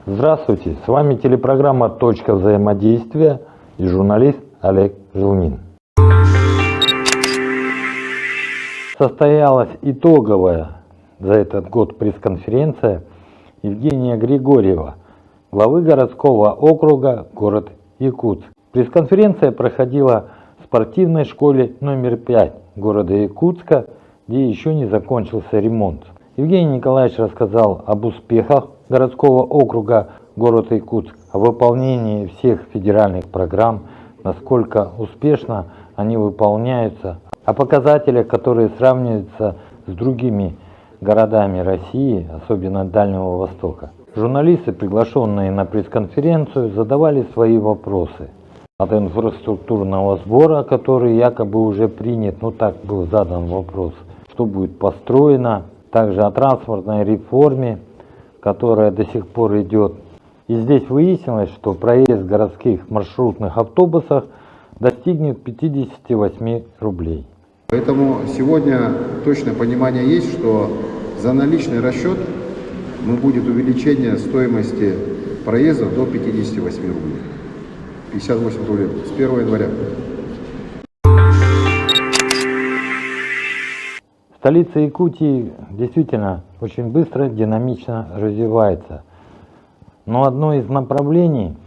Здравствуйте, с вами телепрограмма «Точка взаимодействия» и журналист Олег Жилмин. Состоялась итоговая за этот год пресс-конференция Евгения Григорьева, главы городского округа город Якутск. Пресс-конференция проходила в спортивной школе номер 5 города Якутска, где еще не закончился ремонт. Евгений Николаевич рассказал об успехах городского округа город Якутск, о выполнении всех федеральных программ, насколько успешно они выполняются, о показателях, которые сравниваются с другими городами России, особенно Дальнего Востока. Журналисты, приглашенные на пресс-конференцию, задавали свои вопросы. От инфраструктурного сбора, который якобы уже принят, так был задан вопрос, что будет построено, также о транспортной реформе, которая до сих пор идет. И здесь выяснилось, что проезд в городских маршрутных автобусах достигнет 58 рублей. Поэтому сегодня точное понимание есть, что за наличный расчет будет увеличение стоимости проезда до 58 рублей. 58 рублей с 1 января. Столица Якутии действительно очень быстро, динамично развивается. Но одно из направлений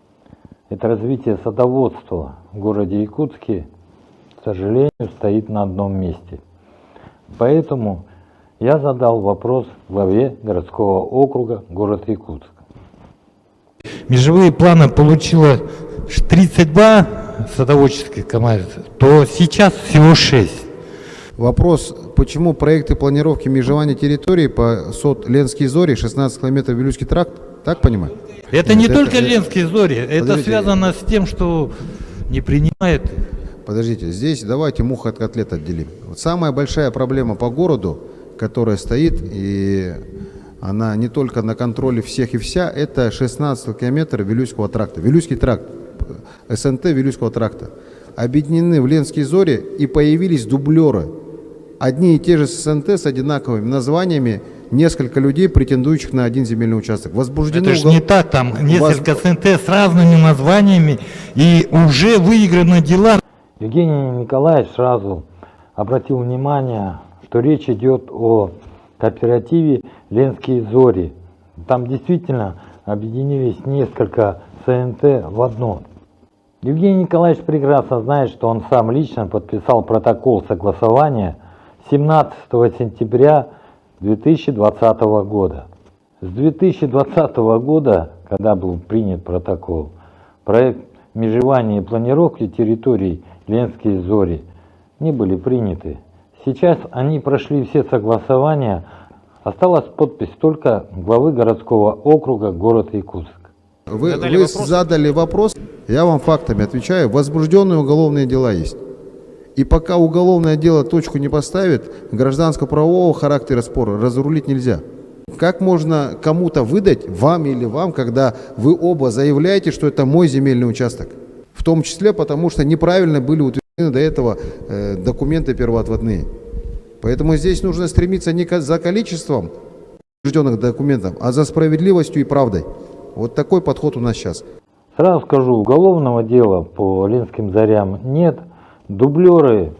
– это развитие садоводства в городе Якутске, к сожалению, стоит на одном месте. Поэтому я задал вопрос главе городского округа город Якутск. Межевые планы получило 32 садоводческих команд, то сейчас всего 6. Вопрос, почему проекты планировки межевания территории по СОТ Ленские Зори, 16 километров Вилюйский тракт, так понимаю? Это не только Ленские Зори, это связано с тем, что не принимает. Подождите, здесь давайте мух от котлет отделим. Вот самая большая проблема по городу, которая стоит, и она не только на контроле всех и вся, это 16 километр Вилюйского тракта. Вилюйский тракт, СНТ Вилюйского тракта. Объединены в Ленские Зори и появились дублеры. Одни и те же СНТ с одинаковыми названиями, несколько людей, претендующих на один земельный участок. Это же не так, там несколько СНТ с разными названиями, и уже выиграны дела. Евгений Николаевич сразу обратил внимание, что речь идет о кооперативе «Ленские Зори». Там действительно объединились несколько СНТ в одно. Евгений Николаевич прекрасно знает, что он сам лично подписал протокол согласования 17 сентября 2020 года. С 2020 года, когда был принят протокол, проект межевания и планировки территорий Ленские Зори не были приняты. Сейчас они прошли все согласования, осталась подпись только главы городского округа город Якутск. Вы задали вопрос, я вам фактами отвечаю, возбужденные уголовные дела есть. И пока уголовное дело точку не поставит, гражданско-правового характера спора разрулить нельзя. Как можно кому-то выдать, вам или вам, когда вы оба заявляете, что это мой земельный участок? В том числе потому, что неправильно были утверждены до этого документы первоотводные. Поэтому здесь нужно стремиться не за количеством утвержденных документов, а за справедливостью и правдой. Вот такой подход у нас сейчас. Сразу скажу, уголовного дела по Ленским Зорям нет, дублеры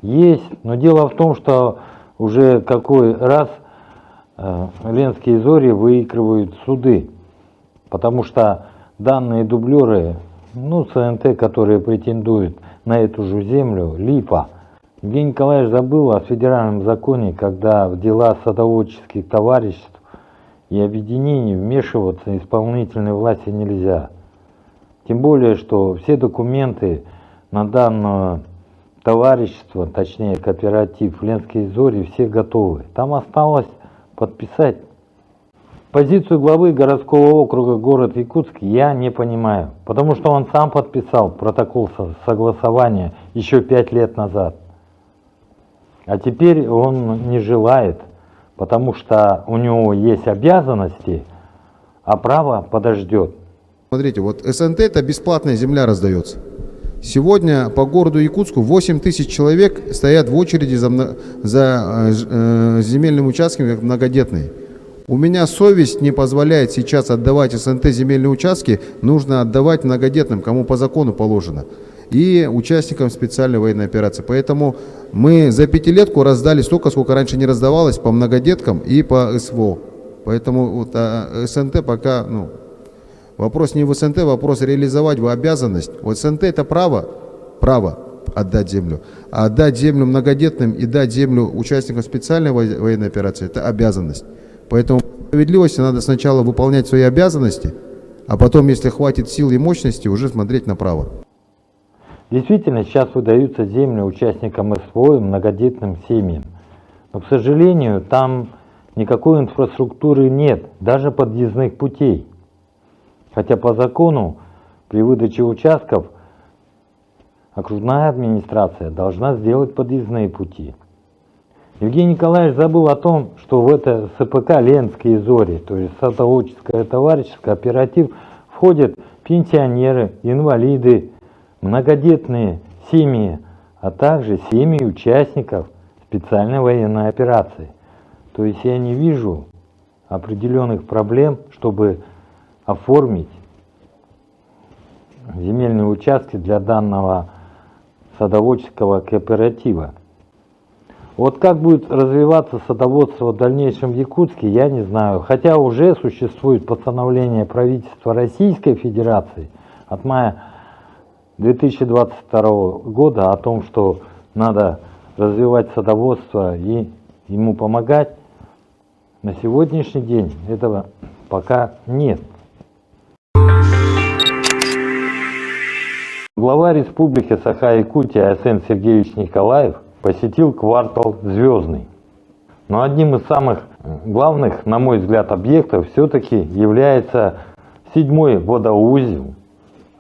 есть, но дело в том, что уже какой раз Ленские Зори выигрывают суды, потому что данные дублеры, СНТ, которые претендуют на эту же землю, липа. Евгений Николаевич забыл о федеральном законе, когда в дела садоводческих товариществ и объединений вмешиваться исполнительной власти нельзя. Тем более, что все документы на данное товарищество, точнее кооператив Ленские Зори, все готовы. Там осталось подписать. Позицию главы городского округа город Якутск я не понимаю, потому что он сам подписал протокол согласования еще 5 лет назад. А теперь он не желает, потому что у него есть обязанности, а право подождет. Смотрите, вот СНТ это бесплатная земля раздается. Сегодня по городу Якутску 8 тысяч человек стоят в очереди за земельным участком как многодетные. У меня совесть не позволяет сейчас отдавать СНТ земельные участки, нужно отдавать многодетным, кому по закону положено, и участникам специальной военной операции. Поэтому мы за пятилетку раздали столько, сколько раньше не раздавалось по многодеткам и по СВО. Поэтому вот, СНТ пока, вопрос не в СНТ, вопрос реализовать в обязанность. Вот СНТ это право отдать землю, а отдать землю многодетным и дать землю участникам специальной военной операции это обязанность. Поэтому по справедливости надо сначала выполнять свои обязанности, а потом, если хватит сил и мощности, уже смотреть направо. Действительно, сейчас выдаются земли участникам СВО и многодетным семьям. Но, к сожалению, там никакой инфраструктуры нет, даже подъездных путей. Хотя по закону при выдаче участков окружная администрация должна сделать подъездные пути. Евгений Николаевич забыл о том, что в это СПК «Ленские зори», то есть садоводческое товарищество, кооператив, входят пенсионеры, инвалиды, многодетные семьи, а также семьи участников специальной военной операции. То есть я не вижу определенных проблем, чтобы оформить земельные участки для данного садоводческого кооператива. Вот как будет развиваться садоводство в дальнейшем в Якутске, я не знаю. Хотя уже существует постановление правительства Российской Федерации от мая 2022 года о том, что надо развивать садоводство и ему помогать. На сегодняшний день этого пока нет. Глава Республики Саха-Якутия Айсен Сергеевич Николаев посетил квартал Звездный. Но одним из самых главных, на мой взгляд, объектов все-таки является 7-й водоузел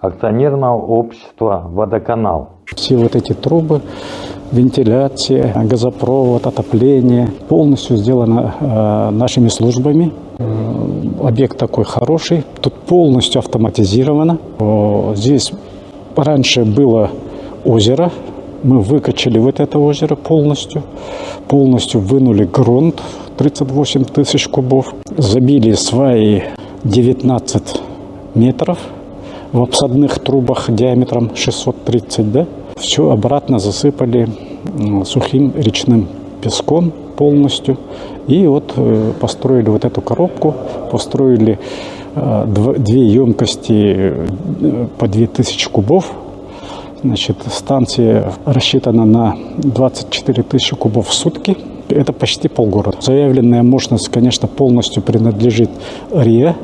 акционерного общества «Водоканал». Все вот эти трубы, вентиляция, газопровод, отопление полностью сделано нашими службами. Объект такой хороший, тут полностью автоматизировано. Здесь раньше было озеро, мы выкачали вот это озеро полностью вынули грунт 38 тысяч кубов, забили сваи 19 метров в обсадных трубах диаметром 630, да? Все обратно засыпали сухим речным песком полностью. И вот построили вот эту коробку, построили две емкости по 2000 кубов. Значит, станция рассчитана на 24 тысячи кубов в сутки. Это почти полгорода. Заявленная мощность, конечно, полностью принадлежит РИА,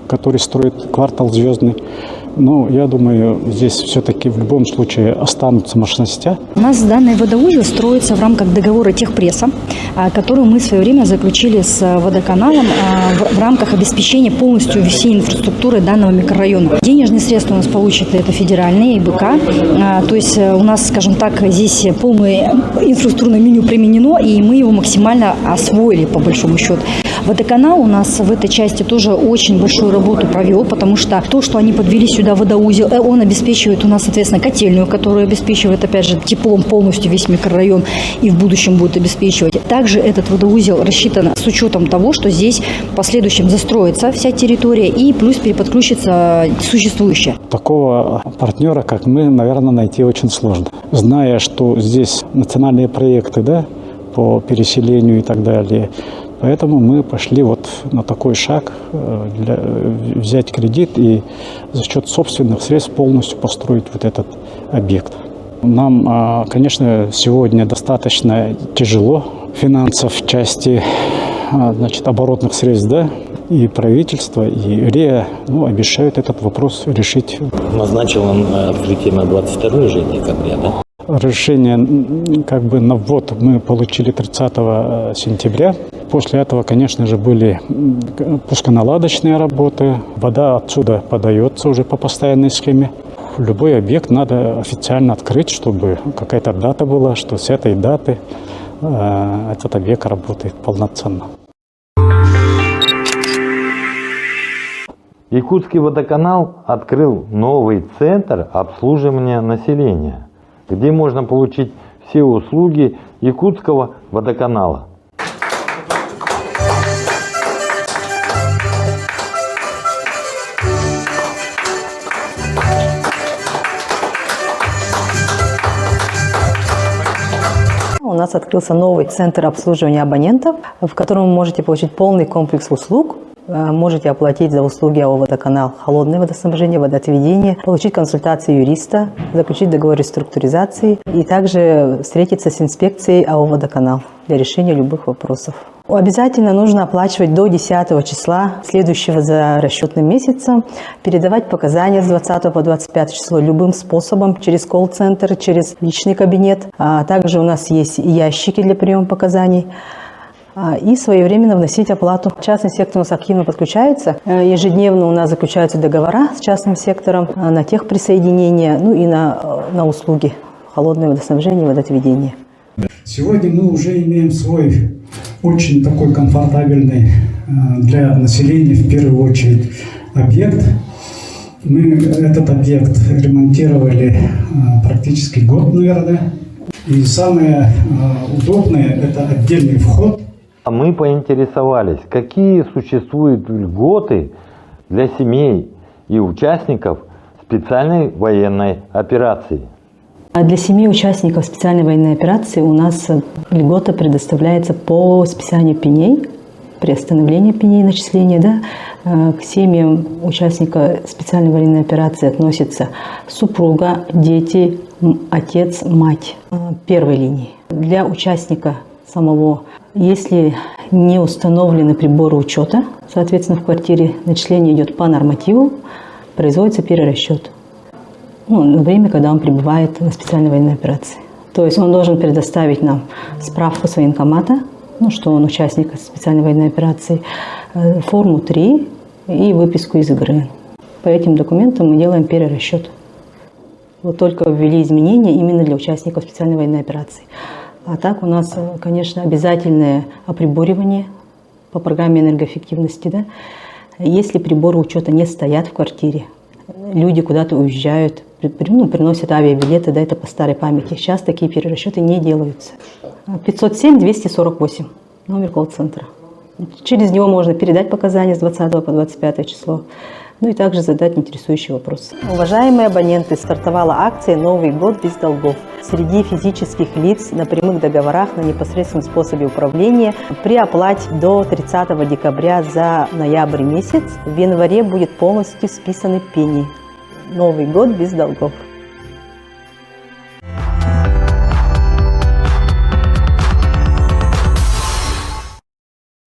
который строит квартал Звездный. Но я думаю, здесь все-таки в любом случае останутся мощности. У нас данный водоузел строится в рамках договора техпресса, который мы в свое время заключили с водоканалом в рамках обеспечения полностью всей инфраструктуры данного микрорайона. Денежные средства у нас получат это федеральные и БК. То есть у нас, скажем так, здесь полное инфраструктурное меню применено, и мы его максимально освоили по большому счету. Водоканал у нас в этой части тоже очень большую работу провел, потому что то, что они подвели сюда водоузел, он обеспечивает у нас, соответственно, котельную, которая обеспечивает, опять же, теплом полностью весь микрорайон и в будущем будет обеспечивать. Также этот водоузел рассчитан с учетом того, что здесь в последующем застроится вся территория и плюс переподключится существующая. Такого партнера, как мы, наверное, найти очень сложно. Зная, что здесь национальные проекты, да, по переселению и так далее. Поэтому мы пошли вот на такой шаг, взять кредит и за счет собственных средств полностью построить вот этот объект. Нам, конечно, сегодня достаточно тяжело финансов в части, значит, оборотных средств, да, и правительство, и РИА обещают этот вопрос решить. Назначил он открытие на 22 же декабря, да? Решение на ввод мы получили 30 сентября. После этого, конечно же, были пусконаладочные работы. Вода отсюда подается уже по постоянной схеме. Любой объект надо официально открыть, чтобы какая-то дата была, что с этой даты этот объект работает полноценно. Якутский водоканал открыл новый центр обслуживания населения, где можно получить все услуги Якутского водоканала. у нас открылся новый центр обслуживания абонентов, в котором вы можете получить полный комплекс услуг. Можете оплатить за услуги АО «Водоканал» холодное водоснабжение, водоотведение, получить консультацию юриста, заключить договор реструктуризации и также встретиться с инспекцией АО «Водоканал» для решения любых вопросов. Обязательно нужно оплачивать до 10 числа следующего за расчетным месяцем, передавать показания с 20 по 25 число любым способом, через колл-центр, через личный кабинет. Также у нас есть ящики для приема показаний. И своевременно вносить оплату. Частный сектор у нас активно подключается. Ежедневно у нас заключаются договора с частным сектором на техприсоединение, ну и на услуги холодное водоснабжение и водоотведение. Сегодня мы уже имеем свой очень такой комфортабельный для населения в первую очередь объект. Мы этот объект ремонтировали практически год, наверное. И самое удобное – это отдельный вход. Мы поинтересовались, какие существуют льготы для семей и участников специальной военной операции. Для семей участников специальной военной операции у нас льгота предоставляется по списанию пеней, приостановлению пеней начисления. Да? К семьям участника специальной военной операции относятся супруга, дети, отец, мать первой линии. Для участника самого, если не установлены приборы учета, соответственно, в квартире начисление идет по нормативу, производится перерасчет. На время, когда он пребывает на специальной военной операции. То есть он должен предоставить нам справку с военкомата, что он участник специальной военной операции, форму 3 и выписку из ИГРН. По этим документам мы делаем перерасчет. Вот только ввели изменения именно для участников специальной военной операции. А так у нас, конечно, обязательное оприборивание по программе энергоэффективности. Да? Если приборы учета не стоят в квартире, люди куда-то уезжают, приносят авиабилеты, да, это по старой памяти. Сейчас такие перерасчеты не делаются. 507-248, номер колл-центра. Через него можно передать показания с 20 по 25 число. Ну и также задать интересующий вопрос. Уважаемые абоненты, стартовала акция «Новый год без долгов». Среди физических лиц на прямых договорах на непосредственном способе управления при оплате до 30 декабря за ноябрь месяц в январе будет полностью списаны пени. Новый год без долгов.